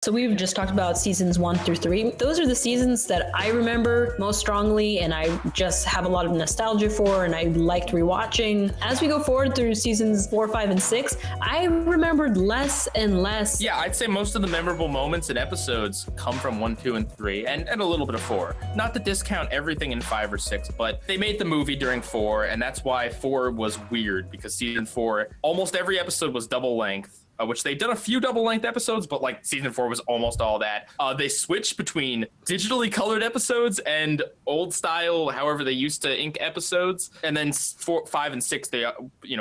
So we've just talked about seasons 1 through 3. Those are the seasons that I remember most strongly and I just have a lot of nostalgia for and I liked rewatching. As we go forward through seasons 4, 5, and 6, I remembered less and less. Yeah, I'd say most of the memorable moments and episodes come from 1, 2, and 3, and a little bit of 4. Not to discount everything in 5 or 6, but they made the movie during 4, and that's why 4 was weird, because season 4, almost every episode was double length. Which they've done a few double-length episodes, but like season 4 was almost all that. They switched between digitally colored episodes and old style, however they used to ink episodes, and then 4, 5, and 6 they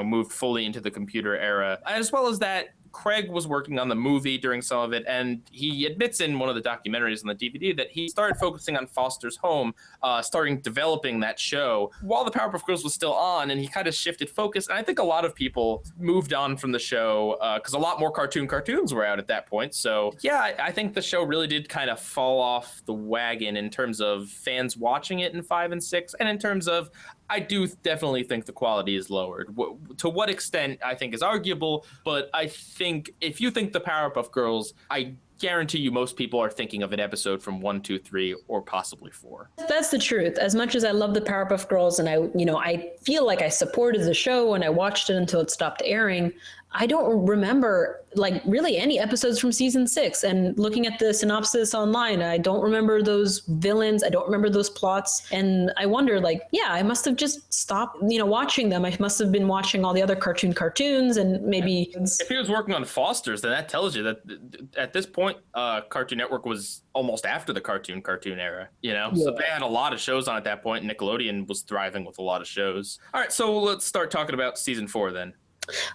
moved fully into the computer era. As well as that, Craig was working on the movie during some of it, and he admits in one of the documentaries on the DVD that he started focusing on Foster's Home, starting developing that show while the Powerpuff Girls was still on, and he kind of shifted focus. And I think a lot of people moved on from the show because a lot more cartoons were out at that point. So yeah, I think the show really did kind of fall off the wagon in terms of fans watching it in 5 and 6, and in terms of I do definitely think the quality is lowered. To what extent, I think, is arguable, but I think if you think the Powerpuff Girls, I guarantee you most people are thinking of an episode from 1, 2, 3, or possibly 4. That's the truth. As much as I love the Powerpuff Girls and I feel like I supported the show and I watched it until it stopped airing, I don't remember like really any episodes from season 6. And looking at the synopsis online, I don't remember those villains. I don't remember those plots. And I wonder I must have just stopped, watching them. I must have been watching all the other cartoons and maybe. If he was working on Foster's, then that tells you that at this point, Cartoon Network was almost after the cartoon era, Yeah. So they had a lot of shows on at that point. Nickelodeon was thriving with a lot of shows. All right, so let's start talking about season 4 then.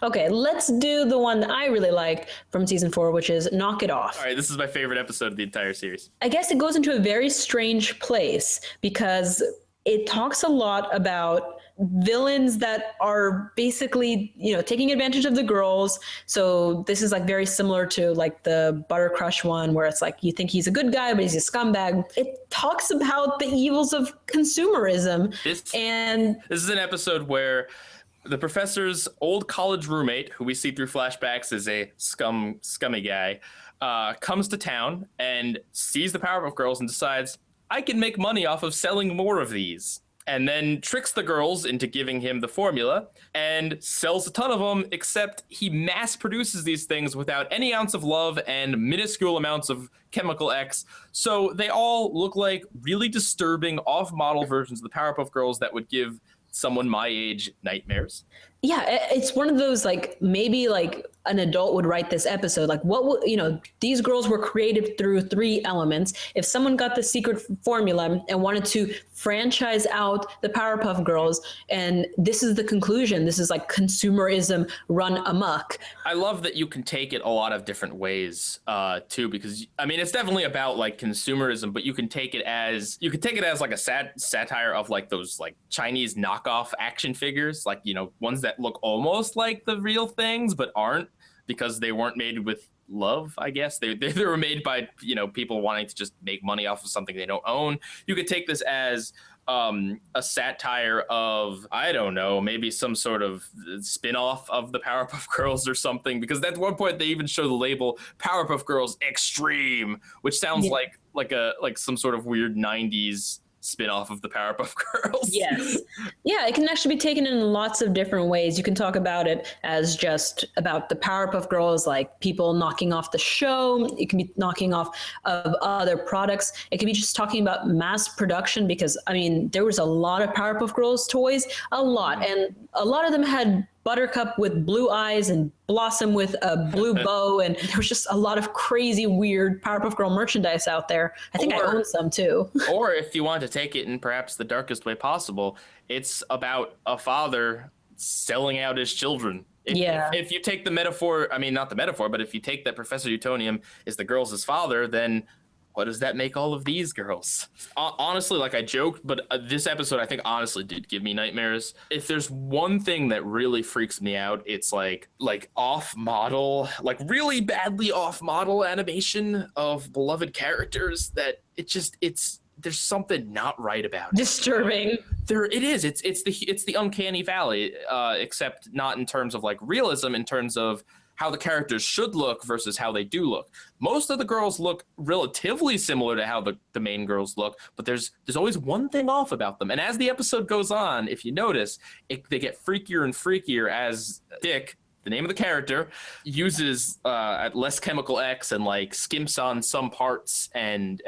Okay, let's do the one that I really liked from season 4, which is Knock It Off. All right, this is my favorite episode of the entire series. I guess it goes into a very strange place because it talks a lot about villains that are basically, taking advantage of the girls. So this is like very similar to like the Butter Crush one, where it's like you think he's a good guy, but he's a scumbag. It talks about the evils of consumerism. This is an episode where the professor's old college roommate, who we see through flashbacks as a scummy guy, comes to town and sees the Powerpuff Girls and decides, I can make money off of selling more of these. And then tricks the girls into giving him the formula and sells a ton of them, except he mass produces these things without any ounce of love and minuscule amounts of chemical X. So they all look like really disturbing off-model versions of the Powerpuff Girls that would give someone my age nightmares. Yeah, it's one of those maybe an adult would write this episode. These girls were created through 3 elements. If someone got the secret formula and wanted to franchise out the Powerpuff Girls, and this is the conclusion, this is like consumerism run amok. I love that you can take it a lot of different ways too, because it's definitely about like consumerism, but you can take it as like a satire of like those like Chinese knockoff action figures, ones that look almost like the real things but aren't, because they weren't made with love, I guess. They were made by people wanting to just make money off of something they don't own. You could take this as a satire of, I don't know, maybe some sort of spin-off of the Powerpuff Girls or something, because at one point they even show the label Powerpuff Girls Extreme, which sounds like some sort of weird 90s spin-off of the Powerpuff Girls. Yes. Yeah, it can actually be taken in lots of different ways. You can talk about it as just about the Powerpuff Girls, like people knocking off the show. It can be knocking off of other products. It can be just talking about mass production, because there was a lot of Powerpuff Girls toys, a lot. And a lot of them had Buttercup with blue eyes and Blossom with a blue bow, and there was just a lot of crazy, weird Powerpuff Girl merchandise out there. I think I own some too. Or if you want to take it in perhaps the darkest way possible, it's about a father selling out his children. If you take the metaphor, not the metaphor, but if you take that Professor Utonium is the girls' father, then what does that make all of these girls? Honestly, I joked, but this episode, I think, honestly did give me nightmares. If there's one thing that really freaks me out, it's like off-model, really badly off-model animation of beloved characters that there's something not right about it. Disturbing. It is. It's the uncanny valley, except not in terms of realism, in terms of how the characters should look versus how they do look. Most of the girls look relatively similar to how the main girls look, but there's always one thing off about them. And as the episode goes on, if you notice, they get freakier and freakier as Dick, the name of the character, uses less chemical X and like skimps on some parts and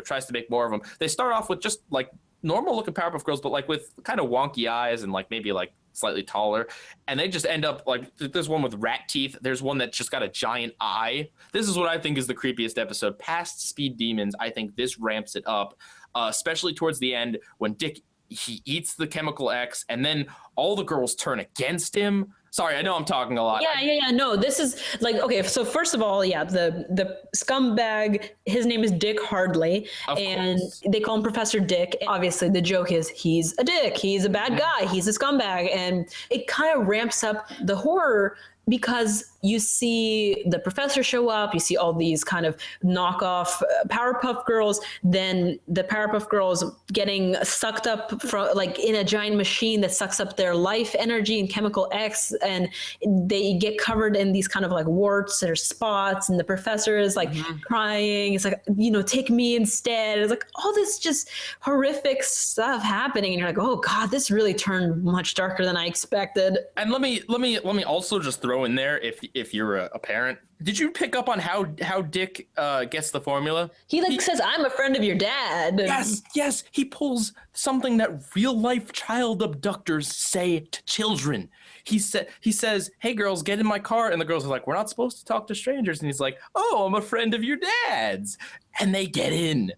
tries to make more of them. They start off with just like normal looking Powerpuff Girls, but like with kind of wonky eyes and like maybe like slightly taller, and they just end up like, there's one with rat teeth, there's one that's just got a giant eye. This is what I think is the creepiest episode. Past Speed Demons, I think this ramps it up, especially towards the end when Dick, he eats the chemical X and then all the girls turn against him. Sorry, I know I'm talking a lot. Yeah. No, this is like, okay, so first of all, yeah, the scumbag, his name is Dick Hardley, and they call him Professor Dick. Obviously, the joke is he's a dick, he's a bad guy, he's a scumbag, and it kind of ramps up the horror because you see the professor show up, you see all these kind of knockoff Powerpuff Girls, then the Powerpuff Girls getting sucked up from like in a giant machine that sucks up their life energy and chemical X, and they get covered in these kind of like warts or spots, and the professor is like crying. It's like, take me instead. It's like all this just horrific stuff happening, and you're like, oh God, this really turned much darker than I expected. And let me also just throw in there, if you're a parent, did you pick up on how Dick gets the formula? He says, I'm a friend of your dad. Yes, he pulls something that real life child abductors say to children. He says, hey girls, get in my car, and the girls are like, we're not supposed to talk to strangers, and he's like, oh, I'm a friend of your dad's, and they get in.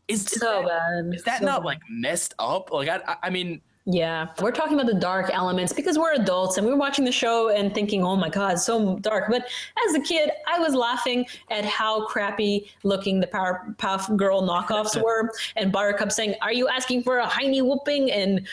Is that not like messed up? Like I mean, yeah, we're talking about the dark elements because we're adults and we're watching the show and thinking, oh my God, so dark. But as a kid, I was laughing at how crappy looking the Powerpuff Girl knockoffs were. And Buttercup saying, are you asking for a hiney whooping? And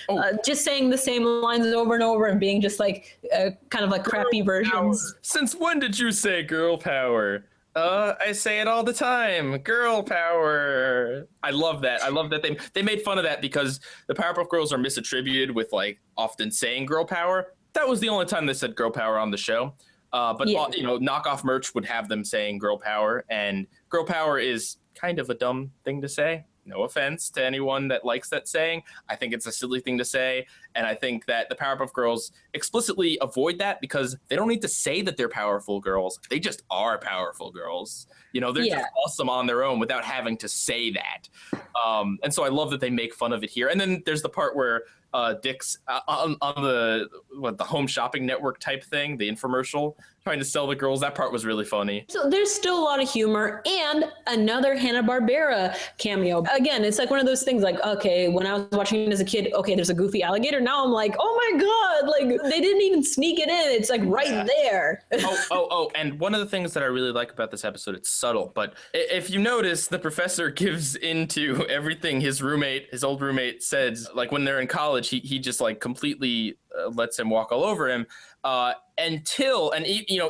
just saying the same lines over and over and being just like kind of like crappy versions. Since when did you say girl power? I say it all the time. Girl power. I love that. I love that they made fun of that because the Powerpuff Girls are misattributed with like often saying girl power. That was the only time they said girl power on the show. But knockoff merch would have them saying girl power, and girl power is kind of a dumb thing to say. No offense to anyone that likes that saying. I think it's a silly thing to say. And I think that the Powerpuff Girls explicitly avoid that because they don't need to say that they're powerful girls. They just are powerful girls. They're just awesome on their own without having to say that. And so I love that they make fun of it here. And then there's the part where Dick's on the Home Shopping Network type thing, the infomercial, trying to sell the girls. That part was really funny. So there's still a lot of humor and another Hanna-Barbera cameo. Again, it's like one of those things like, okay, when I was watching it as a kid, okay, there's a goofy alligator. Now I'm like, oh my God, like they didn't even sneak it in. It's like right there. And one of the things that I really like about this episode, it's subtle, but if you notice, the professor gives into everything his old roommate says. Like when they're in college, he just like completely lets him walk all over him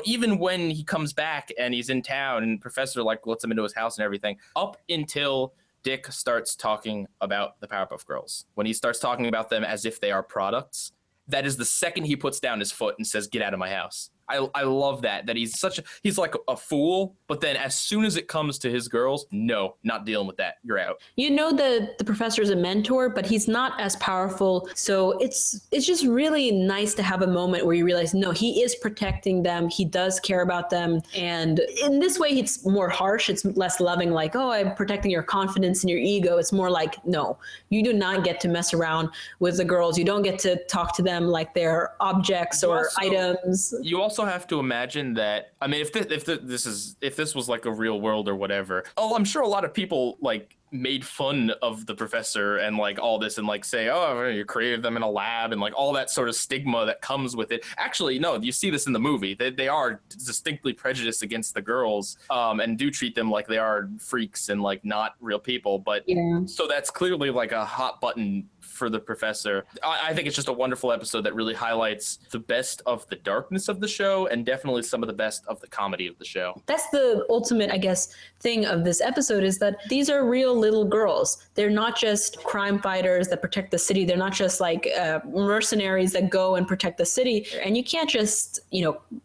even when he comes back and he's in town and professor like lets him into his house and everything, up until Dick starts talking about the Powerpuff Girls. When he starts talking about them as if they are products, that is the second he puts down his foot and says, get out of my house. I love that he's like a fool, but then as soon as it comes to his girls, no, not dealing with that. You're out. The professor is a mentor, but he's not as powerful. So it's just really nice to have a moment where you realize, no, he is protecting them. He does care about them. And in this way, it's more harsh. It's less loving, like, oh, I'm protecting your confidence and your ego. It's more like, no, you do not get to mess around with the girls. You don't get to talk to them like they're objects or items. You also have to imagine that, I mean, if this was like a real world or whatever, I'm sure a lot of people like made fun of the professor and like all this and like say, oh, you created them in a lab and like all that sort of stigma that comes with it. Actually, no, you see this in the movie. They are distinctly prejudiced against the girls and do treat them like they are freaks and like not real people. But so that's clearly like a hot button for the professor. I think it's just a wonderful episode that really highlights the best of the darkness of the show and definitely some of the best of the comedy of the show. That's the ultimate, I guess, thing of this episode is that these are real little girls. They're not just crime fighters that protect the city. They're not just like mercenaries that go and protect the city. And you can't just,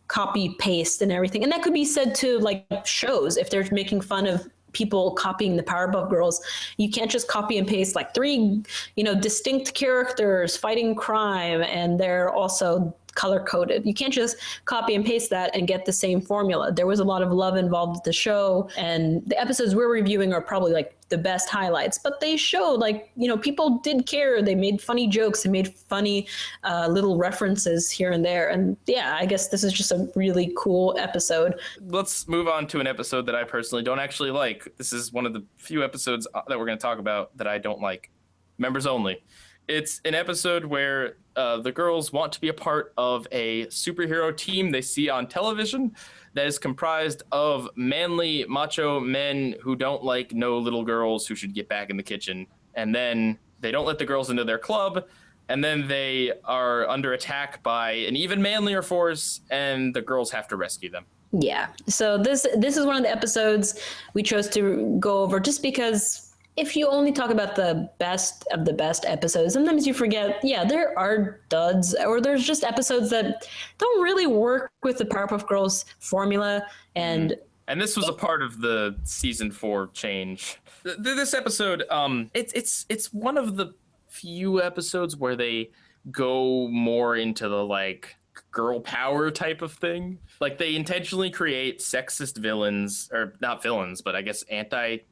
copy paste and everything. And that could be said to like shows if they're making fun of people copying the Powerpuff Girls. You can't just copy and paste like three, distinct characters fighting crime and they're also color coded. You can't just copy and paste that and get the same formula. There was a lot of love involved with the show, and the episodes we're reviewing are probably like the best highlights, but they showed like, people did care. They made funny jokes. They made funny little references here and there. And yeah, I guess this is just a really cool episode. Let's move on to an episode that I personally don't actually like. This is one of the few episodes that we're going to talk about that I don't like. Members only. It's an episode where the girls want to be a part of a superhero team they see on television that is comprised of manly, macho men who don't like no little girls who should get back in the kitchen. And then they don't let the girls into their club. And then they are under attack by an even manlier force, and the girls have to rescue them. Yeah. So this is one of the episodes we chose to go over just because if you only talk about the best of the best episodes, sometimes you forget, there are duds, or there's just episodes that don't really work with the Powerpuff Girls formula. And this was a part of the season 4 change. This episode, it's one of the few episodes where they go more into the like girl power type of thing. Like they intentionally create sexist villains, or not villains, but I guess adversaries.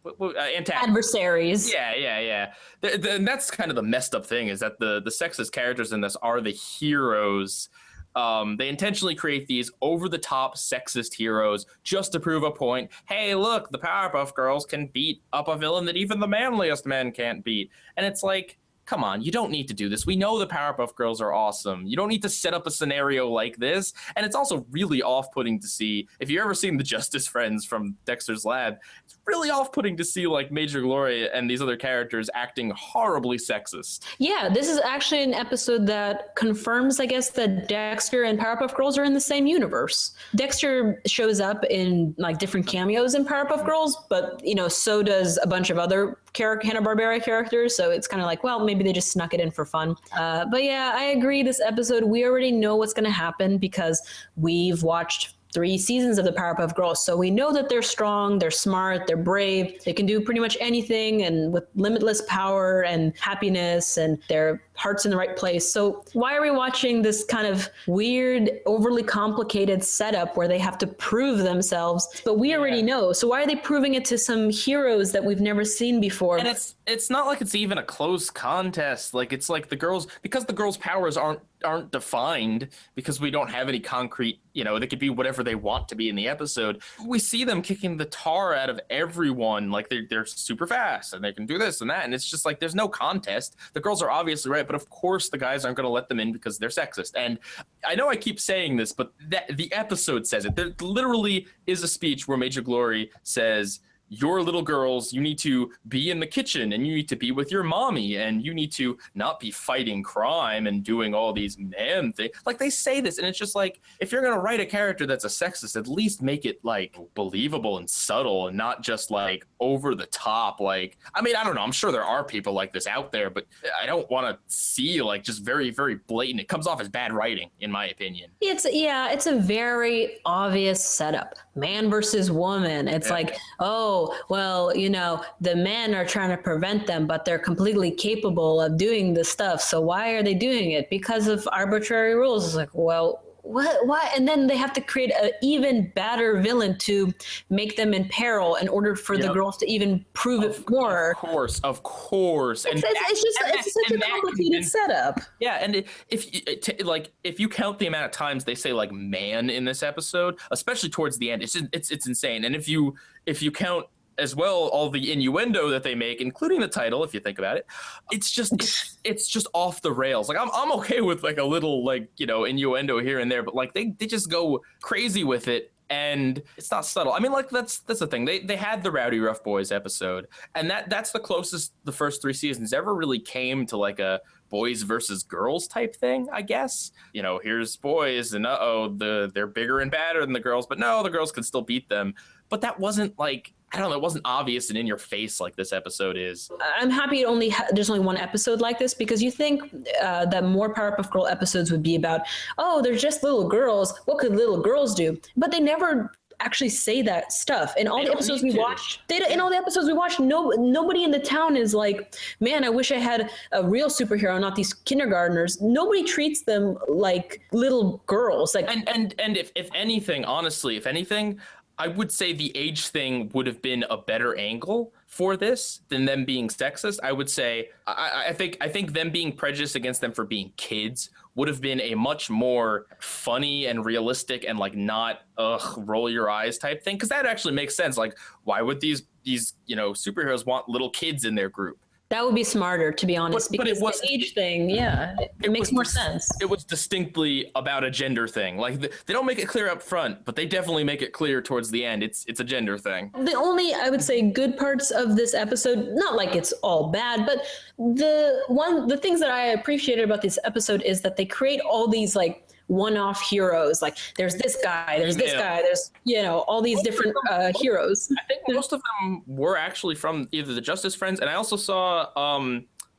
Yeah. And that's kind of the messed up thing, is that the sexist characters in this are the heroes. They intentionally create these over-the-top sexist heroes just to prove a point. Hey, look, the Powerpuff Girls can beat up a villain that even the manliest men can't beat. And it's like, come on, you don't need to do this. We know the Powerpuff Girls are awesome. You don't need to set up a scenario like this. And it's also really off-putting to see, if you've ever seen the Justice Friends from Dexter's Lab, it's really off-putting to see like Major Glory and these other characters acting horribly sexist. Yeah, this is actually an episode that confirms, I guess, that Dexter and Powerpuff Girls are in the same universe. Dexter shows up in like different cameos in Powerpuff Girls, but so does a bunch of other Hanna-Barbera characters. So it's kind of like, well, maybe they just snuck it in for fun. But yeah, I agree. This episode, we already know what's going to happen because we've watched 3 seasons of the Powerpuff Girls. So we know that they're strong, they're smart, they're brave, they can do pretty much anything, and with limitless power and happiness, and their heart's in the right place. So why are we watching this kind of weird, overly complicated setup where they have to prove themselves? But we already know. So why are they proving it to some heroes that we've never seen before? And it's not like it's even a close contest. Like it's like the girls, because the girls' powers aren't defined, because we don't have any concrete, they could be whatever they want to be in the episode. We see them kicking the tar out of everyone. Like they're super fast and they can do this and that. And it's just like, there's no contest. The girls are obviously right, but of course the guys aren't going to let them in because they're sexist. And I know I keep saying this, but the episode says it. There literally is a speech where Major Glory says, "Your little girls, you need to be in the kitchen and you need to be with your mommy and you need to not be fighting crime and doing all these man things." Like they say this, and it's just like, if you're going to write a character that's a sexist, at least make it like believable and subtle and not just like over the top. Like, I mean, I don't know. I'm sure there are people like this out there, but I don't want to see like just very, very blatant. It comes off as bad writing, in my opinion. It's a very obvious setup. Man versus woman. It's like, oh, well, the men are trying to prevent them, but they're completely capable of doing this stuff. So why are they doing it? Because of arbitrary rules. It's like, well, what? Why? And then they have to create an even badder villain to make them in peril in order for the girls to even prove it more. Of course. It's such a complicated setup. Yeah, and if you count the amount of times they say like man in this episode, especially towards the end, it's insane. And if you count as well all the innuendo that they make, including the title, if you think about it, it's just off the rails. Like I'm okay with like a little like innuendo here and there, but like they just go crazy with it And it's not subtle. I mean, like that's the thing. They had the Rowdy Rough Boys episode, and that's the closest the first 3 seasons ever really came to like a boys versus girls type thing, I guess. You know, here's boys, and they're bigger and badder than the girls, but no, the girls can still beat them. But that wasn't like, I don't know, it wasn't obvious and in your face like this episode is. I'm happy there's only one episode like this, because you think that more Powerpuff Girl episodes would be about, oh, they're just little girls. What could little girls do? But they never actually say that stuff. In all the episodes we watched, nobody in the town is like, man, I wish I had a real superhero, not these kindergartners. Nobody treats them like little girls. Like, and if anything, honestly, I would say the age thing would have been a better angle for this than them being sexist. I would say I think them being prejudiced against them for being kids would have been a much more funny and realistic and like not roll your eyes type thing, because that actually makes sense. Like, why would these superheroes want little kids in their group? That would be smarter, to be honest, because it was the age thing. Yeah, it makes more sense. It was distinctly about a gender thing. Like they don't make it clear up front, but they definitely make it clear towards the end. It's a gender thing. The only, I would say, good parts of this episode, not like it's all bad, but the things that I appreciated about this episode is that they create all these like one-off heroes. Like there's this guy, there's all these different heroes. I think most of them were actually from either the Justice Friends, and I also saw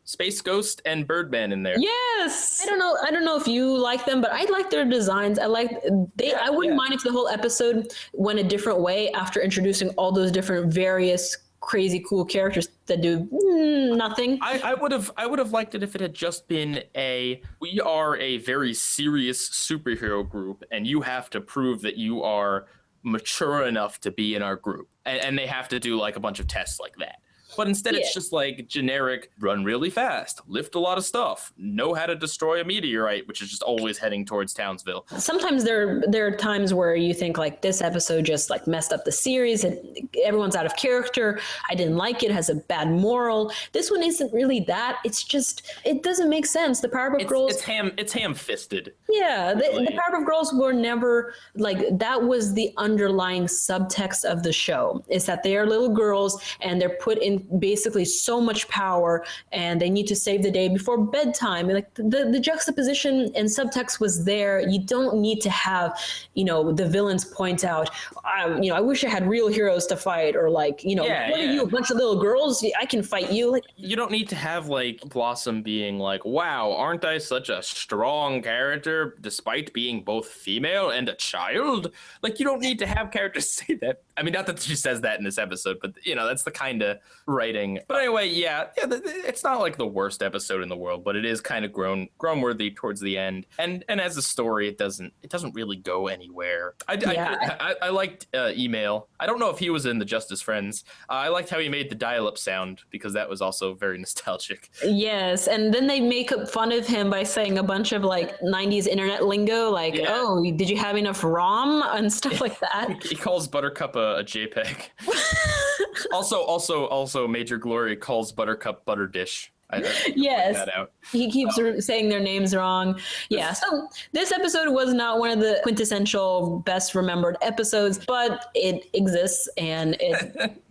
Space Ghost and Birdman in there. Yes. I don't know if you like them, but I like their designs. I wouldn't mind if the whole episode went a different way after introducing all those different various crazy cool characters that do nothing. I would have liked it if it had just been we are a very serious superhero group, and you have to prove that you are mature enough to be in our group, and they have to do like a bunch of tests like that. But instead, it's just like generic, run really fast, lift a lot of stuff, know how to destroy a meteorite, which is just always heading towards Townsville. Sometimes there are times where you think like this episode just like messed up the series and everyone's out of character. I didn't like it, has a bad moral. This one isn't really that. It's just, it doesn't make sense. The Powerpuff Girls. It's ham-fisted. Yeah, the Powerpuff Girls were never like, that was the underlying subtext of the show, is that they are little girls and they're put in basically so much power and they need to save the day before bedtime. Like the juxtaposition and subtext was there. You don't need to have, the villains point out, I wish I had real heroes to fight, or like, what are you, a bunch of little girls? I can fight you. Like, you don't need to have like Blossom being like, wow, aren't I such a strong character despite being both female and a child? Like, you don't need to have characters say that. I mean, not that she says that in this episode, but that's the kind of writing. But anyway, it's not like the worst episode in the world, but it is kind of grown worthy towards the end. And as a story, it doesn't really go anywhere. I liked Email. I don't know if he was in the Justice Friends. I liked how he made the dial-up sound, because that was also very nostalgic. Yes, and then they make fun of him by saying a bunch of like 90s internet lingo, like, oh, did you have enough ROM and stuff like that. He calls Buttercup a JPEG. Also, Major Glory calls Buttercup Butter Dish. Yes, that out. He keeps saying their names wrong. Yeah, so this episode was not one of the quintessential best remembered episodes, but it exists, and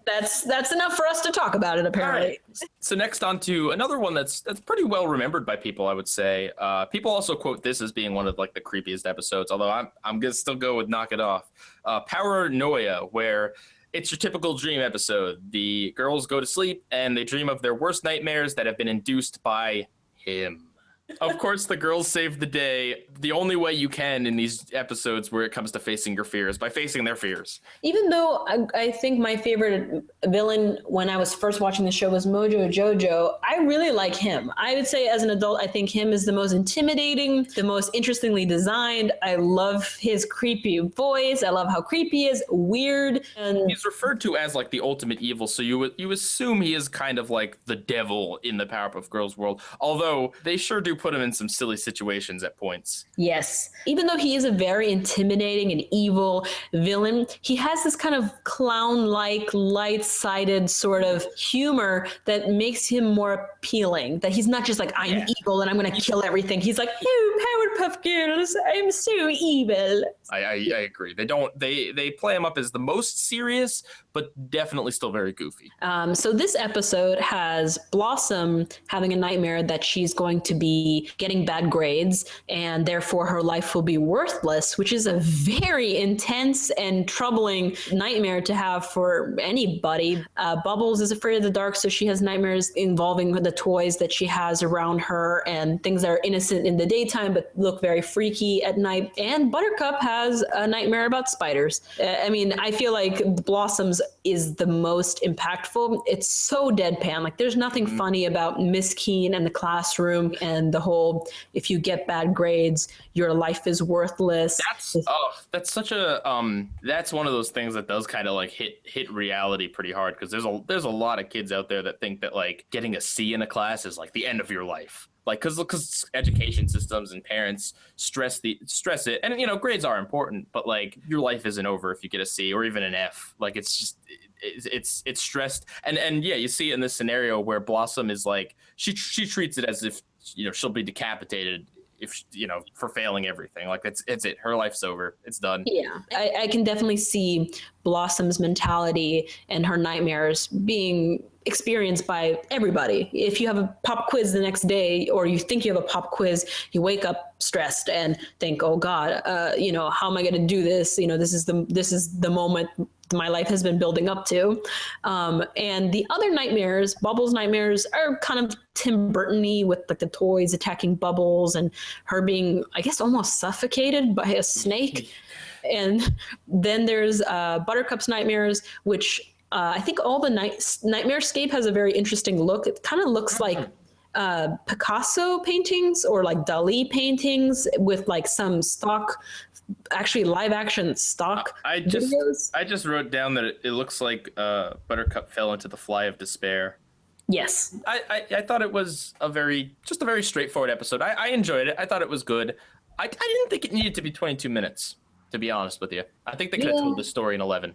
that's enough for us to talk about it, apparently. Right. So next on to another one that's pretty well remembered by people, I would say. People also quote this as being one of like the creepiest episodes, although I'm gonna still go with Knock It Off. Paranoia, where it's your typical dream episode. The girls go to sleep and they dream of their worst nightmares that have been induced by him. Of course, the girls save the day the only way you can in these episodes where it comes to facing your fears, by facing their fears. Even though I think my favorite villain when I was first watching the show was Mojo Jojo, I really like him. I would say as an adult, I think him is the most intimidating, the most interestingly designed. I love his creepy voice. I love how creepy he is, weird. And he's referred to as like the ultimate evil, so you assume he is kind of like the devil in the Powerpuff Girls world. Although they sure do put him in some silly situations at points. Yes. Even though he is a very intimidating and evil villain, he has this kind of clown-like, light-sided sort of humor that makes him more appealing. That he's not just like, I'm evil and I'm going to kill everything. He's like, oh, Powerpuff Girls, I'm so evil. I agree. They play him up as the most serious, but definitely still very goofy. So this episode has Blossom having a nightmare that she's going to be getting bad grades and therefore her life will be worthless, which is a very intense and troubling nightmare to have for anybody. Bubbles is afraid of the dark, so she has nightmares involving the toys that she has around her and things that are innocent in the daytime but look very freaky at night. And Buttercup has a nightmare about spiders. I mean, I feel like Blossoms is the most impactful. It's so deadpan. Like there's nothing funny about Miss Keen and the classroom and the whole, if you get bad grades, your life is worthless. That's such a that's one of those things that does kind of like hit reality pretty hard, because there's a lot of kids out there that think that like getting a C in a class is like the end of your life. Like, because education systems and parents stress it, and you know grades are important, but like your life isn't over if you get a C or even an F. Like it's just it's stressed, and yeah, you see it in this scenario where Blossom is like she treats it as if she'll be decapitated if for failing everything. Like it's it, her life's over, it's done. Yeah, I can definitely see Blossom's mentality and her nightmares being experienced by everybody. If you have a pop quiz the next day, or you think you have a pop quiz, you wake up stressed and think, oh God, how am I going to do this? This is the moment my life has been building up to. And the other nightmares, Bubbles' nightmares, are kind of Tim Burton-y, with like the toys attacking Bubbles and her being, I guess, almost suffocated by a snake. And then there's Buttercup's nightmares, which I think all the Nightmarescape has a very interesting look. It kind of looks like Picasso paintings or like Dali paintings with like some stock, actually live action stock videos. I just wrote down that it looks like Buttercup fell into the fly of despair. Yes. I thought it was a very straightforward episode. I enjoyed it. I thought it was good. I didn't think it needed to be 22 minutes, to be honest with you. I think they could have told the story in 11.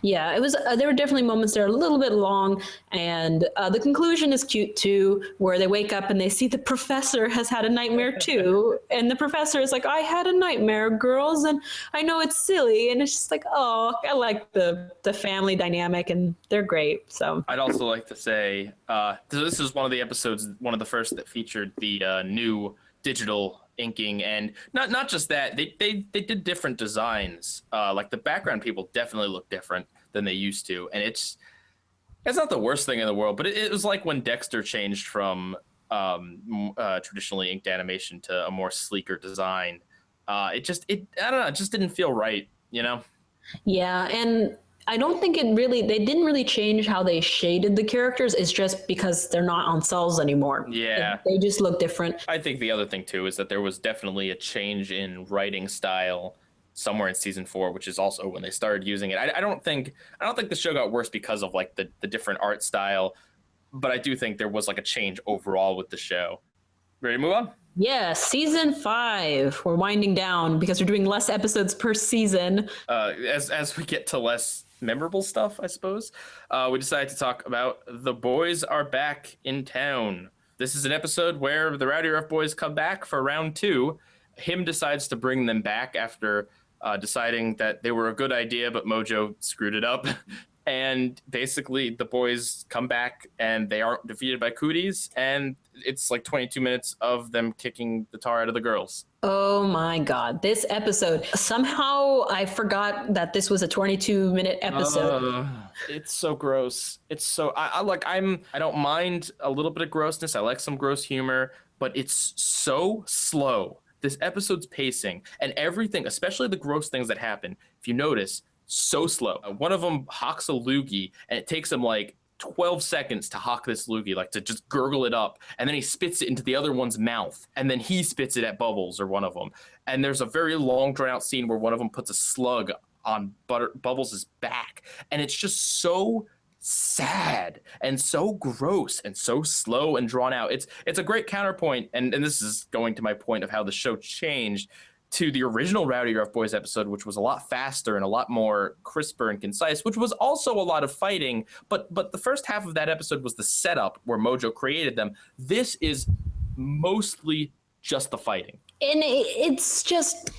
Yeah, it was. There were definitely moments that are a little bit long, and the conclusion is cute too, where they wake up and they see the professor has had a nightmare too, and the professor is like, "I had a nightmare, girls, and I know it's silly," and it's just like, oh, I like the family dynamic, and they're great. So I'd also like to say, this is one of the episodes, one of the first that featured the new digital inking, and not just that, they did different designs. Like the background people definitely look different than they used to, and it's not the worst thing in the world, but it was like when Dexter changed from traditionally inked animation to a more sleeker design. I don't know, it just didn't feel right, Yeah, and I don't think they didn't really change how they shaded the characters. It's just because they're not on cells anymore. Yeah. They just look different. I think the other thing too is that there was definitely a change in writing style somewhere in season 4, which is also when they started using it. I don't think the show got worse because of like the different art style, but I do think there was like a change overall with the show. Ready to move on? Yeah, season 5. We're winding down because we're doing less episodes per season. As we get to less memorable stuff, I suppose, we decided to talk about The Boys Are Back in Town. This is an episode where the Rowdy Rough Boys come back for round 2. Him decides to bring them back after deciding that they were a good idea, but Mojo screwed it up. And basically the boys come back and they aren't defeated by cooties, and it's like 22 minutes of them kicking the tar out of the girls. Oh my God. This episode, somehow I forgot that this was a 22-minute episode. It's so gross. It's so, I don't mind a little bit of grossness. I like some gross humor, but it's so slow. This episode's pacing and everything, especially the gross things that happen, if you notice, so slow. One of them hawks a loogie, and it takes him like 12 seconds to hawk this loogie, like to just gurgle it up, and then he spits it into the other one's mouth, and then he spits it at Bubbles, or one of them. And there's a very long, drawn-out scene where one of them puts a slug on Bubbles' back, and it's just so sad and so gross and so slow and drawn out. It's a great counterpoint, and this is going to my point of how the show changed to the original Rowdy Rough Boys episode, which was a lot faster and a lot more crisper and concise, which was also a lot of fighting. But the first half of that episode was the setup where Mojo created them. This is mostly just the fighting. And it's just,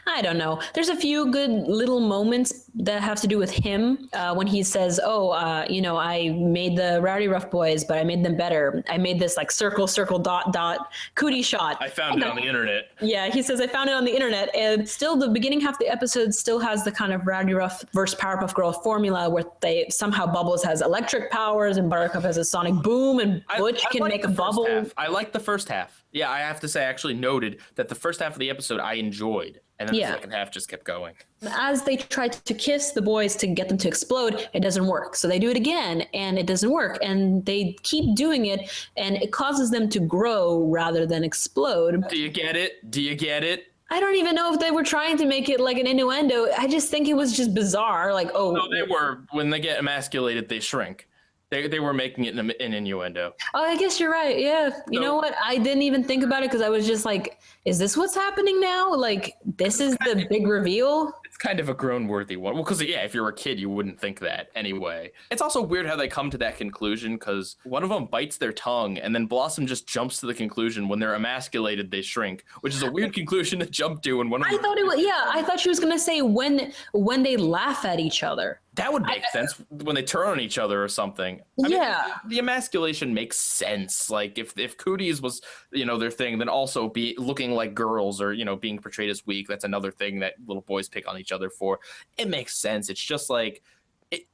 I don't know. There's a few good little moments that have to do with him when he says, I made the Rowdy Rough Boys, but I made them better. I made this like circle, dot, dot, cootie shot. I found it on the internet. Yeah, he says, I found it on the internet. And still the beginning half of the episode still has the kind of Rowdy Rough versus Powerpuff Girl formula where they somehow Bubbles has electric powers and Buttercup has a sonic boom and Butch can make a bubble. Half. I like the first half. Yeah, I have to say I actually noted that the first half of the episode I enjoyed, and then the second half just kept going. As they try to kiss the boys to get them to explode, it doesn't work. So they do it again, and it doesn't work. And they keep doing it, and it causes them to grow rather than explode. Do you get it? Do you get it? I don't even know if they were trying to make it like an innuendo. I just think it was just bizarre. Like, oh. No, they were. When they get emasculated, they shrink. They were making it an innuendo. Oh, I guess you're right. Yeah. You know what? I didn't even think about it because I was just like, is this what's happening now? Like, this is the big reveal? It's kind of a groan-worthy one. Well, because, yeah, if you're a kid, you wouldn't think that anyway. It's also weird how they come to that conclusion because one of them bites their tongue and then Blossom just jumps to the conclusion when they're emasculated, they shrink, which is a weird conclusion to jump to. And I thought she was going to say when they laugh at each other. That would make sense when they turn on each other or something. I mean, the emasculation makes sense. Like if cooties was, their thing, then also be looking like girls or, being portrayed as weak. That's another thing that little boys pick on each other for. It makes sense. It's just like it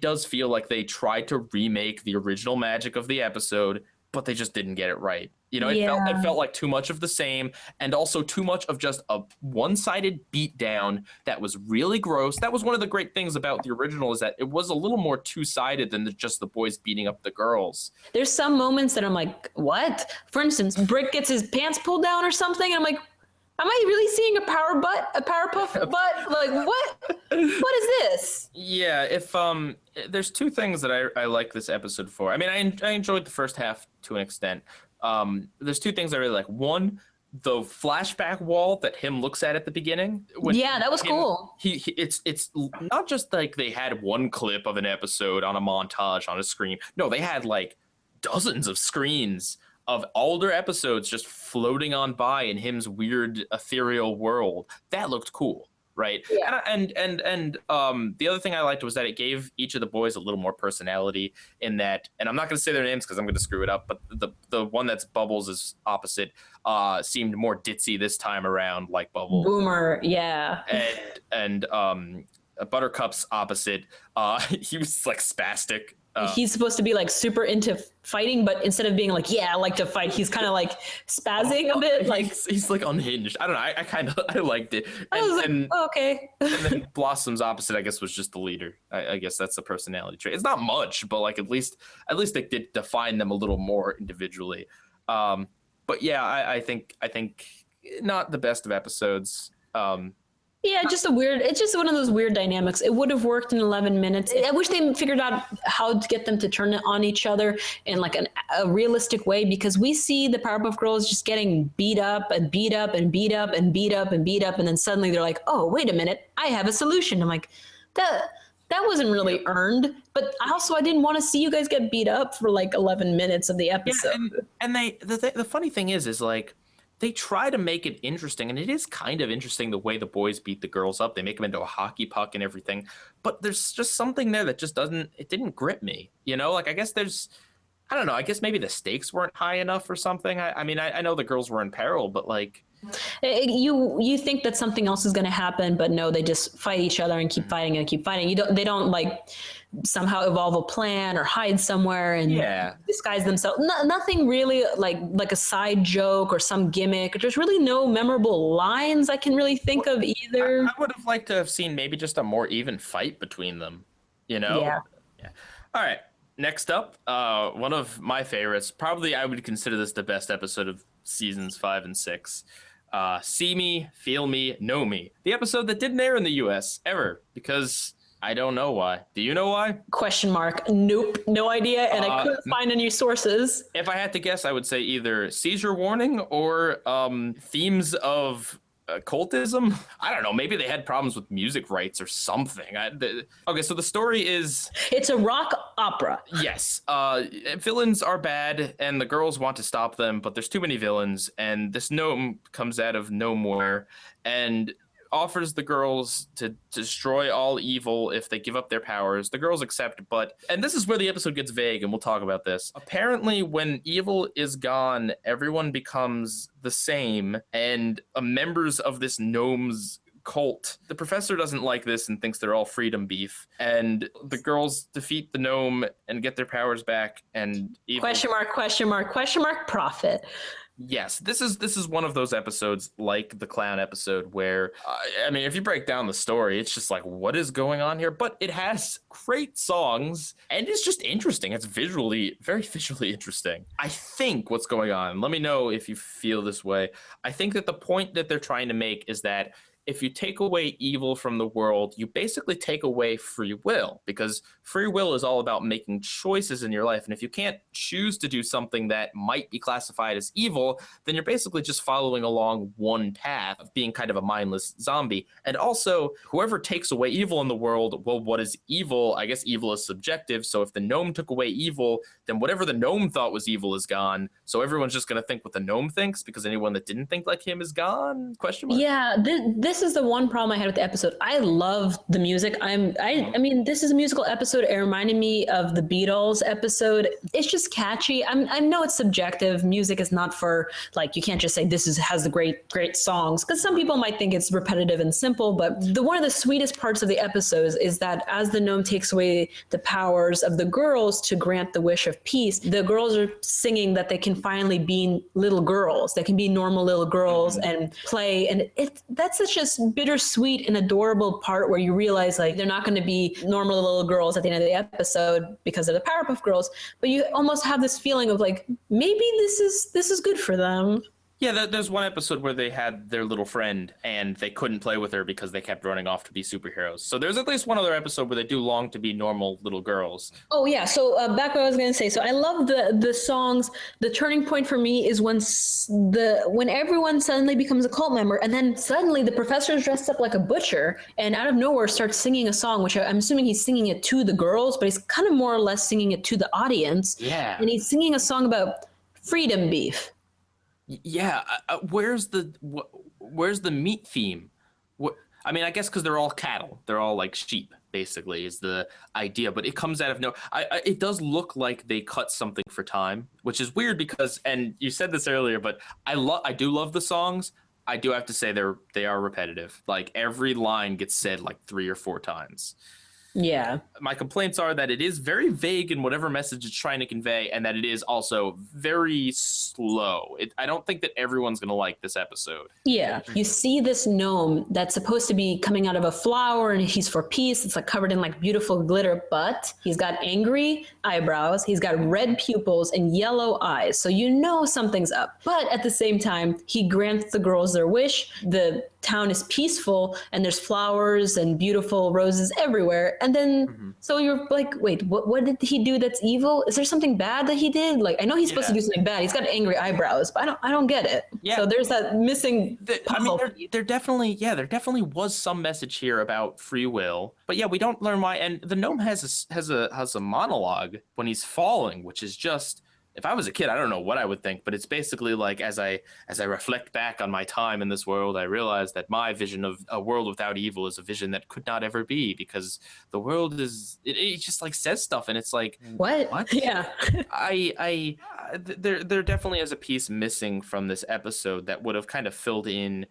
does feel like they tried to remake the original magic of the episode, but they just didn't get it right. It felt like too much of the same and also too much of just a one-sided beatdown that was really gross. That was one of the great things about the original is that it was a little more two-sided than just the boys beating up the girls. There's some moments that I'm like, what? For instance, Brick gets his pants pulled down or something, and I'm like, am I really seeing a Powerpuff butt? Like, what? What is this? Yeah, if there's two things that I like this episode for. I mean, I enjoyed the first half to an extent. There's two things I really like. One, the flashback wall that him looks at the beginning. That was cool. It's not just like they had one clip of an episode on a montage on a screen. No, they had like dozens of screens of older episodes just floating on by in him's weird ethereal world. That looked cool, right? Yeah. And the other thing I liked was that it gave each of the boys a little more personality in that, and I'm not going to say their names because I'm going to screw it up, but the one that's Bubbles is opposite seemed more ditzy this time around, like Bubbles. Boomer, yeah. And Buttercup's opposite, he was like spastic. He's supposed to be like super into fighting, but instead of being like, yeah, I like to fight, he's kind of like spazzing a bit. Like he's like unhinged. I don't know. I liked it. I was like, okay. And then Blossom's opposite, I guess, was just the leader. I guess that's a personality trait. It's not much, but like at least they did define them a little more individually. But yeah, I think not the best of episodes. Yeah, it's just one of those weird dynamics. It would have worked in 11 minutes. I wish they figured out how to get them to turn it on each other in like a realistic way, because we see the Powerpuff Girls just getting beat up and beat up and beat up and beat up and beat up. And then suddenly they're like, oh, wait a minute, I have a solution. I'm like, that wasn't really earned. But also, I didn't want to see you guys get beat up for like 11 minutes of the episode. Yeah, and the funny thing is like, they try to make it interesting, and it is kind of interesting the way the boys beat the girls up. They make them into a hockey puck and everything, but there's just something there that just didn't grip me. Like I guess I don't know. I guess maybe the stakes weren't high enough or something. I mean, I know the girls were in peril, but like. You think that something else is going to happen, but no, they just fight each other and keep fighting and keep fighting. They don't like somehow evolve a plan or hide somewhere and disguise themselves. Nothing really like a side joke or some gimmick. There's really no memorable lines I can really think of either. I would have liked to have seen maybe just a more even fight between them. Yeah. All right. Next up, one of my favorites. Probably I would consider this the best episode of seasons 5 and 6. See Me, Feel Me, Know Me. The episode that didn't air in the US ever because I don't know why. Do you know why? Question mark. Nope. No idea. And I couldn't find any sources. If I had to guess, I would say either seizure warning or themes of occultism. I don't know. Maybe they had problems with music rights or something. Okay, so the story is... It's a rock opera. Yes. Villains are bad, and the girls want to stop them, but there's too many villains, and this gnome comes out of nowhere and offers the girls to destroy all evil if they give up their powers. The girls accept, and this is where the episode gets vague, and we'll talk about this. Apparently, when evil is gone, everyone becomes the same, and members of this gnome's cult. The professor doesn't like this and thinks they're all freedom beef, and the girls defeat the gnome and get their powers back, and evil... Question mark, profit. Yes, this is one of those episodes like the clown episode where, I mean, if you break down the story, it's just like, what is going on here? But it has great songs, and it's just interesting. It's very visually interesting. I think what's going on, let me know if you feel this way. I think that the point that they're trying to make is that if you take away evil from the world, you basically take away free will, because free will is all about making choices in your life. And if you can't choose to do something that might be classified as evil, then you're basically just following along one path of being kind of a mindless zombie. And also, whoever takes away evil in the world, well, what is evil? I guess evil is subjective. So if the gnome took away evil, then whatever the gnome thought was evil is gone. So everyone's just going to think what the gnome thinks, because anyone that didn't think like him is gone? Question mark? Yeah, this is the one problem I had with the episode. I love the music. I mean, this is a musical episode. It reminded me of the Beatles episode. It's just catchy. I know it's subjective. Music is not for, like, you can't just say has the great songs, because some people might think it's repetitive and simple. But one of the sweetest parts of the episodes is that as the gnome takes away the powers of the girls to grant the wish of peace, the girls are singing that they can finally be little girls. They can be normal little girls and play. And that's such a bittersweet and adorable part where you realize, like, they're not going to be normal little girls at the end of the episode because of the Powerpuff Girls, but you almost have this feeling of, like, maybe this is good for them. Yeah, there's one episode where they had their little friend and they couldn't play with her because they kept running off to be superheroes. So there's at least one other episode where they do long to be normal little girls. Oh, yeah. So back what I was going to say. So I love the songs. The turning point for me is when everyone suddenly becomes a cult member, and then suddenly the professor is dressed up like a butcher and out of nowhere starts singing a song, which I'm assuming he's singing it to the girls, but he's kind of more or less singing it to the audience. Yeah. And he's singing a song about freedom beef. Yeah, where's the meat theme? I mean, I guess because they're all cattle, they're all like sheep, basically, is the idea. But it comes out of no. It does look like they cut something for time, which is weird because, and you said this earlier, but I do love the songs. I do have to say they are repetitive. Like every line gets said like 3 or 4 times. Yeah. My complaints are that it is very vague in whatever message it's trying to convey, and that it is also very slow. I don't think that everyone's going to like this episode. Yeah. You see this gnome that's supposed to be coming out of a flower, and he's for peace. It's like covered in like beautiful glitter, but he's got angry eyebrows. He's got red pupils and yellow eyes. So you know something's up. But at the same time, he grants the girls their wish. The town is peaceful and there's flowers and beautiful roses everywhere. And then, so you're like, wait, what did he do that's evil? Is there something bad that he did? Like, I know he's supposed to do something bad. He's got angry eyebrows, but I don't get it. Yeah. So there's that missing puzzle. I mean, there definitely was some message here about free will, but yeah, we don't learn why. And the gnome has a monologue when he's falling, which is just, if I was a kid, I don't know what I would think, but it's basically like, as I reflect back on my time in this world, I realize that my vision of a world without evil is a vision that could not ever be, because the world is, it just like says stuff, and it's like, what? Yeah. There definitely is a piece missing from this episode that would have kind of filled in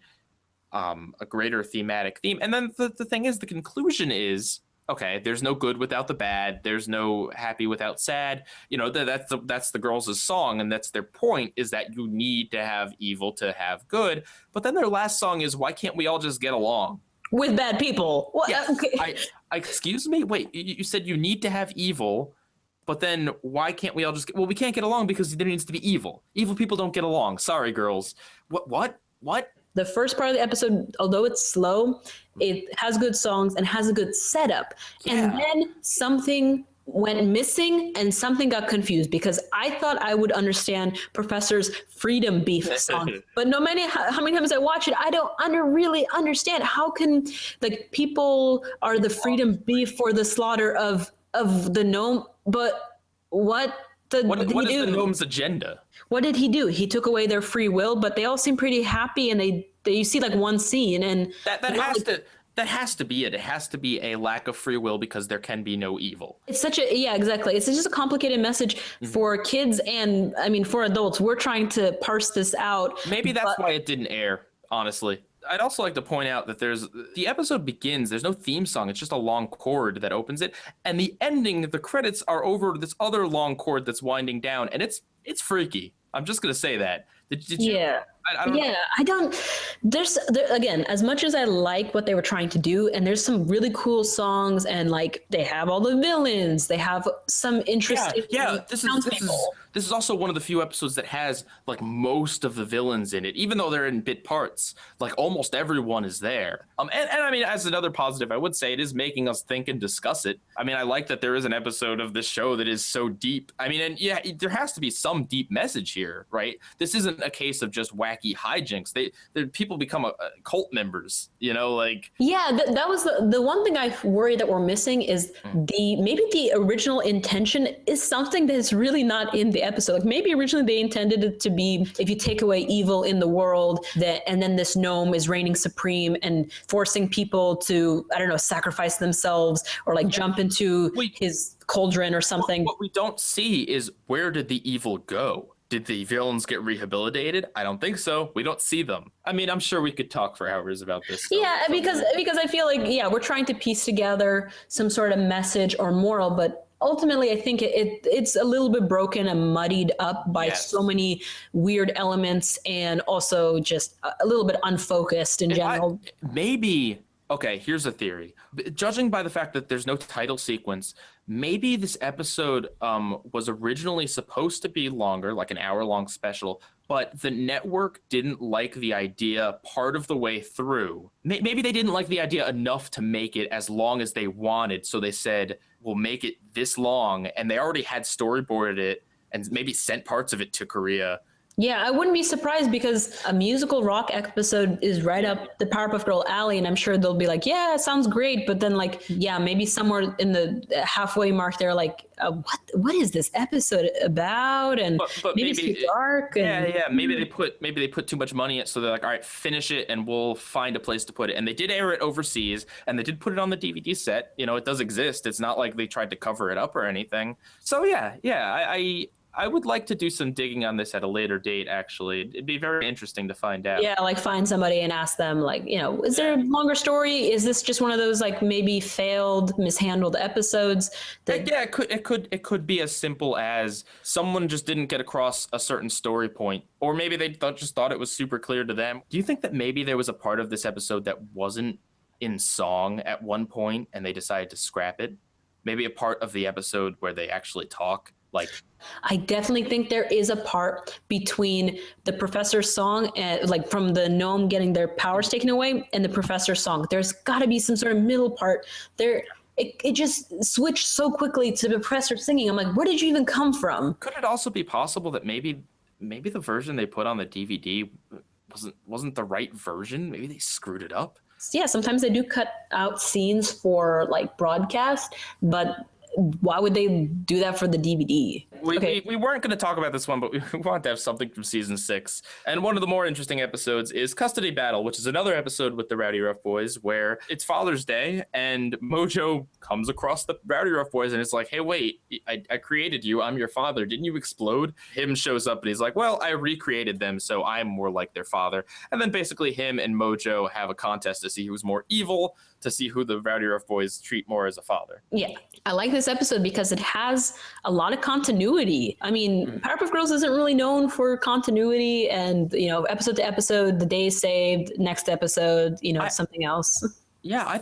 a greater thematic theme. And then the thing is, the conclusion is, okay, there's no good without the bad. There's no happy without sad. You know, that's the girls' song, and that's their point, is that you need to have evil to have good. But then their last song is, why can't we all just get along? With bad people. What? Yeah. Okay. Excuse me? Wait, you said you need to have evil, but then why can't we all just well, we can't get along because there needs to be evil. Evil people don't get along. Sorry, girls. What? The first part of the episode, although it's slow, it has good songs and has a good setup. And then something went missing and something got confused, because I thought I would understand Professor's Freedom Beef song. But no matter how many times I watch it, I don't really understand. How can, like, people are the freedom beef for the slaughter of the gnome, but what is the gnome's agenda? What did he do? He took away their free will, but they all seem pretty happy, and they you see like one scene, and that has to be it. It has to be a lack of free will because there can be no evil. It's such a, exactly. It's just a complicated message for kids, and I mean, for adults. We're trying to parse this out. Maybe that's why it didn't air, honestly. I'd also like to point out that the episode begins, there's no theme song. It's just a long chord that opens it. And the ending, the credits are over this other long chord that's winding down. And it's freaky. I'm just going to say that. Did you? Yeah. I don't. Again, as much as I like what they were trying to do, and there's some really cool songs, and like they have all the villains, they have some interesting. Yeah. This is also one of the few episodes that has like most of the villains in it, even though they're in bit parts. Like almost everyone is there. And I mean, as another positive, I would say it is making us think and discuss it. I mean, I like that there is an episode of this show that is so deep. I mean, and yeah, there has to be some deep message here, right? This isn't a case of just wacky hijinks. People become cult members, you know, like. Yeah, that was the one thing I worry that we're missing is maybe the original intention is something that's really not in the episode. Like maybe originally they intended it to be, if you take away evil in the world, and then this gnome is reigning supreme and forcing people to, I don't know, sacrifice themselves or like jump into his cauldron or something. What we don't see is, where did the evil go? Did the villains get rehabilitated? I don't think so. We don't see them. I mean, I'm sure we could talk for hours about this. Because I feel like, we're trying to piece together some sort of message or moral, but ultimately, I think it's a little bit broken and muddied up by so many weird elements, and also just a little bit unfocused in general. Okay, here's a theory. Judging by the fact that there's no title sequence, maybe this episode was originally supposed to be longer, like an hour-long special, but the network didn't like the idea part of the way through. Maybe they didn't like the idea enough to make it as long as they wanted, so they said, we'll make it this long, and they already had storyboarded it and maybe sent parts of it to Korea. Yeah, I wouldn't be surprised, because a musical rock episode is right up the Powerpuff Girl alley, and I'm sure they'll be like, yeah, it sounds great, but then like, maybe somewhere in the halfway mark, they're like, what is this episode about? And but maybe it's too dark. Maybe they put too much money in it, so they're like, all right, finish it, and we'll find a place to put it. And they did air it overseas, and they did put it on the DVD set. You know, it does exist. It's not like they tried to cover it up or anything. So I would like to do some digging on this at a later date, actually. It'd be very interesting to find out. Yeah, like find somebody and ask them, like, is there a longer story? Is this just one of those, like, maybe failed, mishandled episodes? It could be as simple as someone just didn't get across a certain story point, or maybe they just thought it was super clear to them. Do you think that maybe there was a part of this episode that wasn't in song at one point and they decided to scrap it? Maybe a part of the episode where they actually talk? I definitely think there is a part between the professor's song and like from the gnome getting their powers taken away and the professor's song. There's got to be some sort of middle part there. It just switched so quickly to the professor singing. I'm like, where did you even come from? Could it also be possible that maybe the version they put on the DVD wasn't the right version? Maybe they screwed it up. Yeah, sometimes they do cut out scenes for like broadcast, but why would they do that for the DVD? We weren't going to talk about this one, but we wanted to have something from season 6. And one of the more interesting episodes is Custody Battle, which is another episode with the Rowdy Rough Boys where it's Father's Day and Mojo comes across the Rowdy Rough Boys and it's like, hey, wait, I created you. I'm your father. Didn't you explode? Him shows up and he's like, well, I recreated them, so I'm more like their father. And then basically him and Mojo have a contest to see who's more evil, to see who the Rowdy Rough Boys treat more as a father. Yeah, I like this episode because it has a lot of continuity. I mean, Powerpuff Girls isn't really known for continuity, and episode to episode, the day saved, next episode, something else. Yeah,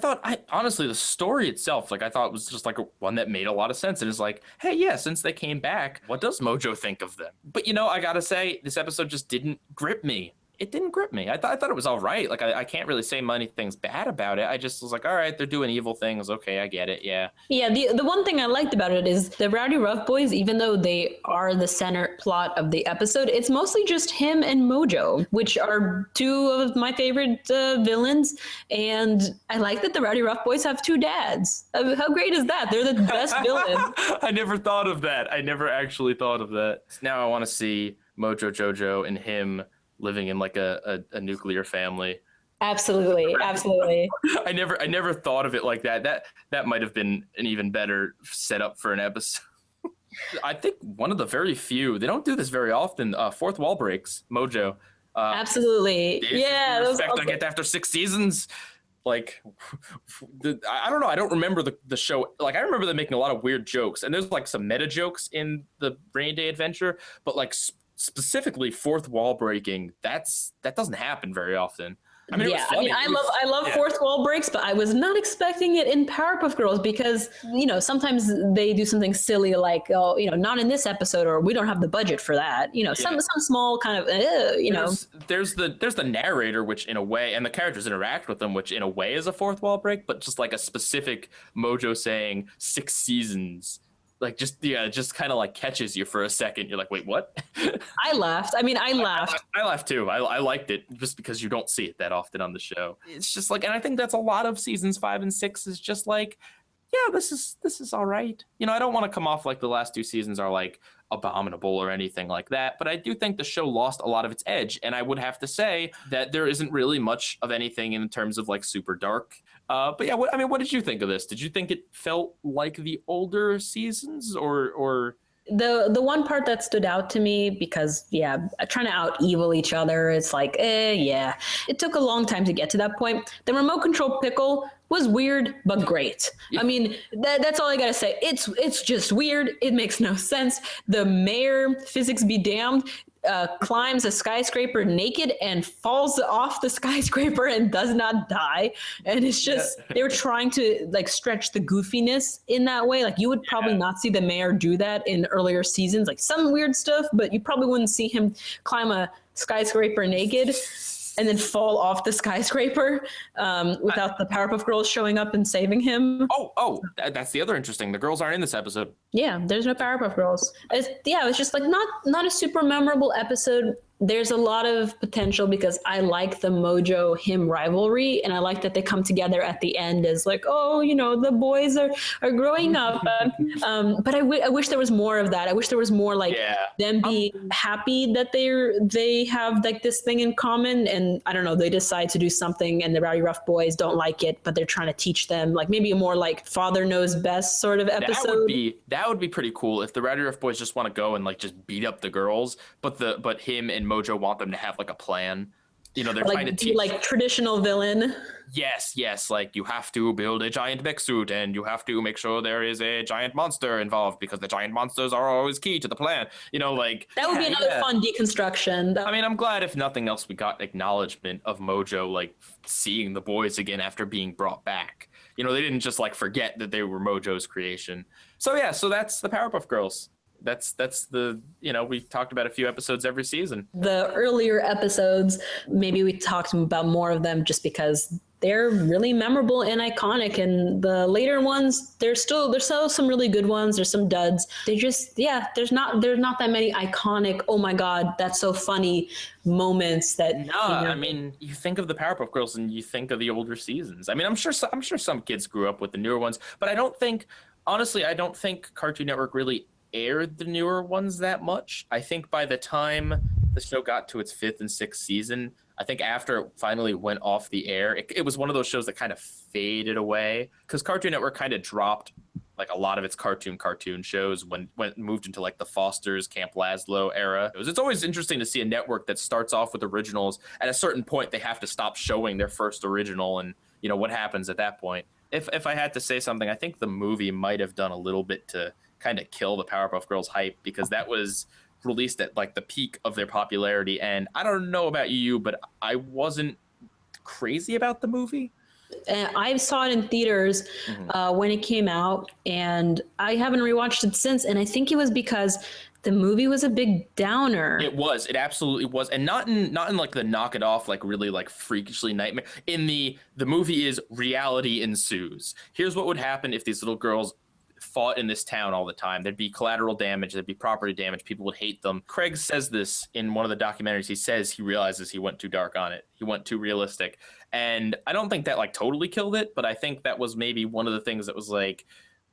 honestly, the story itself, I thought was just one that made a lot of sense. And it's like, hey, yeah, since they came back, what does Mojo think of them? But I gotta say, this episode just didn't grip me. it didn't grip me. I thought it was all right. Like I can't really say many things bad about it. I just was like, all right, they're doing evil things. Okay, I get it. Yeah. Yeah, the one thing I liked about it is the Rowdy Rough Boys, even though they are the center plot of the episode, it's mostly just him and Mojo, which are two of my favorite villains. And I like that the Rowdy Rough Boys have two dads. How great is that? They're the best villain. I never thought of that. I never actually thought of that. Now I want to see Mojo Jojo and him living in like a nuclear family. Absolutely, absolutely. I never thought of it like that. That might have been an even better setup for an episode. I think one of the very few, they don't do this very often, fourth wall breaks, Mojo. Absolutely. Yeah. Respect I get after 6 seasons. Like, I don't know. I don't remember the show. Like, I remember them making a lot of weird jokes, and there's like some meta jokes in the Rainy Day Adventure, but like specifically fourth wall breaking, that doesn't happen very often. I mean, yeah, I love fourth wall breaks, but I was not expecting it in Powerpuff Girls because, you know, sometimes they do something silly like, oh, you know, not in this episode, or we don't have the budget for that. You know, some small kind of, you know. There's the narrator, which in a way, and the characters interact with them, which in a way is a fourth wall break, but just like a specific Mojo saying 6 seasons. Like just kind of like catches you for a second. You're like, wait, what? I laughed. I mean, I laughed. I laughed too. I liked it just because you don't see it that often on the show. It's just like, and I think that's a lot of seasons 5 and 6 is just like, yeah, this is all right. You know, I don't want to come off like the last 2 seasons are like abominable or anything like that, but I do think the show lost a lot of its edge, and I would have to say that there isn't really much of anything in terms of like super dark. But yeah, what did you think of this? Did you think it felt like the older seasons, or the one part that stood out to me, because trying to out evil each other, it's like, yeah, it took a long time to get to that point. The remote control pickle was weird but great. I mean, that's all I gotta say. It's just weird. It makes no sense. The mayor, physics be damned, climbs a skyscraper naked and falls off the skyscraper and does not die. And it's just, they were trying to like stretch the goofiness in that way. Like you would probably not see the mayor do that in earlier seasons, like some weird stuff, but you probably wouldn't see him climb a skyscraper naked and then fall off the skyscraper without the Powerpuff Girls showing up and saving him. That's the other interesting. The girls aren't in this episode. Yeah, there's no Powerpuff Girls. It's just like not a super memorable episode. There's a lot of potential because I like the Mojo him rivalry, and I like that they come together at the end as like, oh, you know, the boys are growing up. But I wish there was more of that. I wish there was more like them being happy that they have like this thing in common, and I don't know, they decide to do something and the Rowdy Rough Boys don't like it, but they're trying to teach them, like maybe a more like father knows best sort of episode. That would be pretty cool if the Rowdy Rough Boys just want to go and like just beat up the girls, but him and Mojo want them to have like a plan. You know, they're trying to teach like traditional villain. Yes, like you have to build a giant mech suit and you have to make sure there is a giant monster involved because the giant monsters are always key to the plan. You know, like that would be another fun deconstruction. I mean, I'm glad if nothing else we got acknowledgement of Mojo like seeing the boys again after being brought back. You know, they didn't just like forget that they were Mojo's creation. So yeah, so that's the Powerpuff Girls. That's the, you know, we talked about a few episodes every season. The earlier episodes, maybe we talked about more of them just because they're really memorable and iconic, and the later ones, there's still some really good ones. There's some duds. They just, there's not that many iconic, oh my God, that's so funny moments that. No, you know, I mean, you think of the Powerpuff Girls and you think of the older seasons. I mean, I'm sure some kids grew up with the newer ones, but I don't think Cartoon Network really aired the newer ones that much. I think by the time the show got to its 5th and 6th season, I think after it finally went off the air, it was one of those shows that kind of faded away because Cartoon Network kind of dropped like a lot of its cartoon shows when it moved into like the Foster's, Camp Lazlo era. It's always interesting to see a network that starts off with originals. At a certain point, they have to stop showing their first original, and you know what happens at that point. If I had to say something, I think the movie might have done a little bit to kind of kill the Powerpuff Girls hype because that was released at like the peak of their popularity, and I don't know about you, but I wasn't crazy about the movie. I saw it in theaters when it came out, and I haven't rewatched it since, and I think it was because The movie was a big downer. It was. It absolutely was. And not in like the knock it off, like really like freakishly nightmare. In the movie is reality ensues. Here's what would happen if these little girls fought in this town all the time. There'd be collateral damage, there'd be property damage, people would hate them. Craig says this in one of the documentaries. He says he realizes he went too dark on it. He went too realistic. And I don't think that like totally killed it, but I think that was maybe one of the things that was like,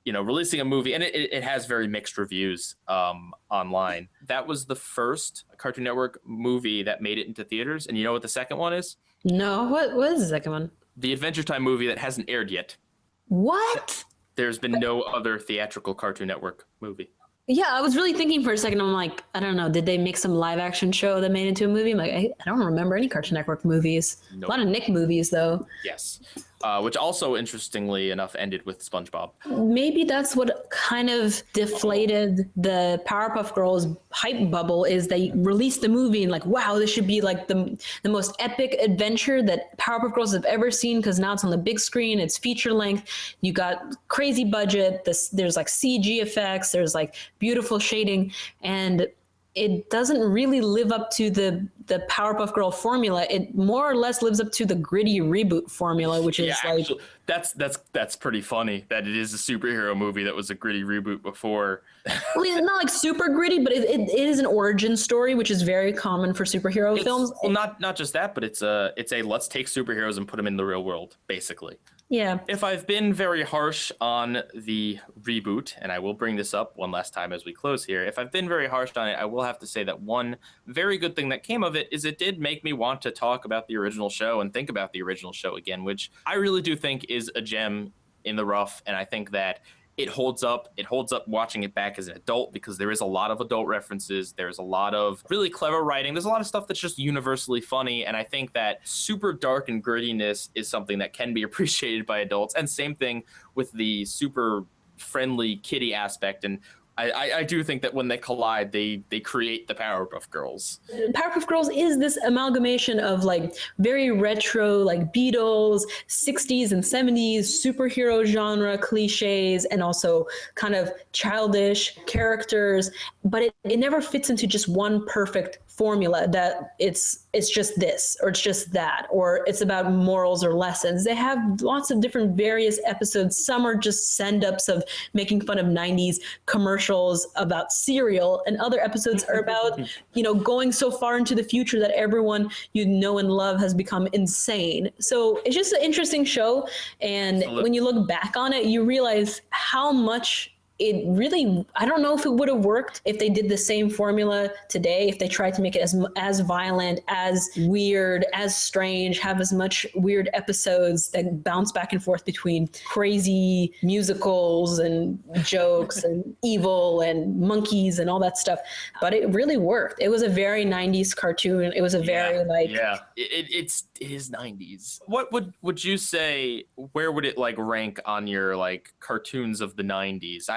you know, releasing a movie, and it has very mixed reviews online. That was the first Cartoon Network movie that made it into theaters. And you know what the second one is? No, what is the second one? The Adventure Time movie that hasn't aired yet. What? There's been no other theatrical Cartoon Network movie. Yeah, I was really thinking for a second. I'm like, I don't know. Did they make some live action show that made it into a movie? I'm like, I don't remember any Cartoon Network movies. Nope. A lot of Nick movies, though. Yes. Which also, interestingly enough, ended with SpongeBob. Maybe that's what kind of deflated the Powerpuff Girls hype bubble, is they released the movie and like, wow, this should be like the most epic adventure that Powerpuff Girls have ever seen, because now it's on the big screen, it's feature length, you got crazy budget, there's like CG effects, there's like beautiful shading, and it doesn't really live up to the Powerpuff Girl formula. It more or less lives up to the gritty reboot formula, which is like... Actually, that's pretty funny that it is a superhero movie that was a gritty reboot before. Well, it's not like super gritty, but it is an origin story, which is very common for superhero films. Well, not just that, but it's a let's take superheroes and put them in the real world, basically. Yeah. If I've been very harsh on the reboot, and I will bring this up one last time as we close here, if I've been very harsh on it, I will have to say that one very good thing that came of it is it did make me want to talk about the original show and think about the original show again, which I really do think is a gem in the rough. And I think that it holds up watching it back as an adult, because there is a lot of adult references. There's a lot of really clever writing. There's a lot of stuff that's just universally funny. And I think that super dark and grittiness is something that can be appreciated by adults. And same thing with the super friendly kiddie aspect. And I do think that when they collide, they create the Powerpuff Girls. Powerpuff Girls is this amalgamation of like very retro, like Beatles, 60s and 70s superhero genre cliches, and also kind of childish characters. But it never fits into just one perfect formula that it's just this, or it's just that, or it's about morals or lessons. They have lots of different various episodes. Some are just send-ups of making fun of 90s commercials about cereal, and other episodes are about, you know, going so far into the future that everyone you know and love has become insane. So it's just an interesting show, and when you look back on it, you realize how much it really, I don't know if it would have worked if they did the same formula today, if they tried to make it as violent, as weird, as strange, have as much weird episodes that bounce back and forth between crazy musicals and jokes and evil and monkeys and all that stuff. But it really worked. It was a very 90s cartoon. It was a very it is 90s. What would you say, where would it like rank on your like cartoons of the 90s?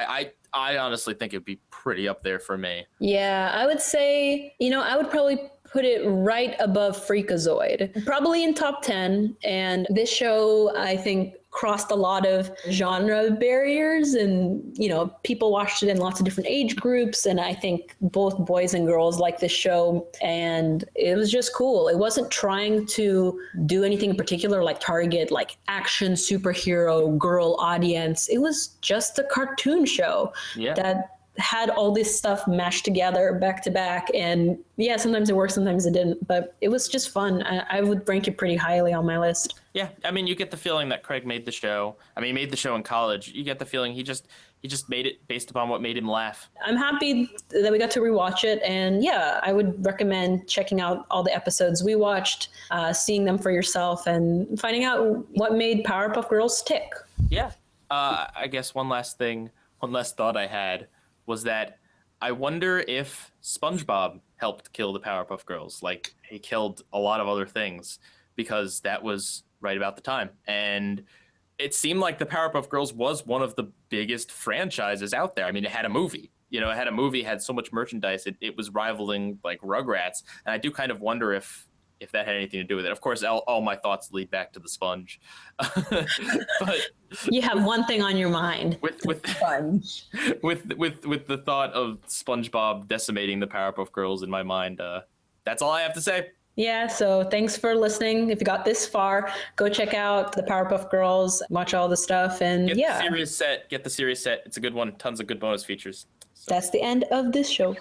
I honestly think it'd be pretty up there for me. Yeah, I would say, you know, I would probably put it right above Freakazoid, probably in top 10. And this show, I think, crossed a lot of genre barriers, and, you know, people watched it in lots of different age groups. And I think both boys and girls like this show, and it was just cool. It wasn't trying to do anything in particular, like target like action superhero girl audience. It was just a cartoon show that had all this stuff mashed together back to back. And yeah, sometimes it worked, sometimes it didn't, but it was just fun. I would rank it pretty highly on my list. Yeah, I mean, you get the feeling that Craig made the show. I mean, he made the show in college. You get the feeling he just made it based upon what made him laugh. I'm happy that we got to rewatch it. And yeah, I would recommend checking out all the episodes we watched, seeing them for yourself, and finding out what made Powerpuff Girls tick. Yeah. I guess one last thought I had was that I wonder if SpongeBob helped kill the Powerpuff Girls. Like, he killed a lot of other things, because that was right about the time. And it seemed like the Powerpuff Girls was one of the biggest franchises out there. I mean, it had a movie. You know, it had a movie, had so much merchandise, it was rivaling like Rugrats. And I do kind of wonder if if that had anything to do with it. Of course, all my thoughts lead back to the sponge. But you have one thing on your mind. With sponge. with the thought of SpongeBob decimating the Powerpuff Girls in my mind, that's all I have to say. Yeah, so thanks for listening. If you got this far, go check out the Powerpuff Girls, watch all the stuff, and Get the series set. It's a good one. Tons of good bonus features. So. That's the end of this show.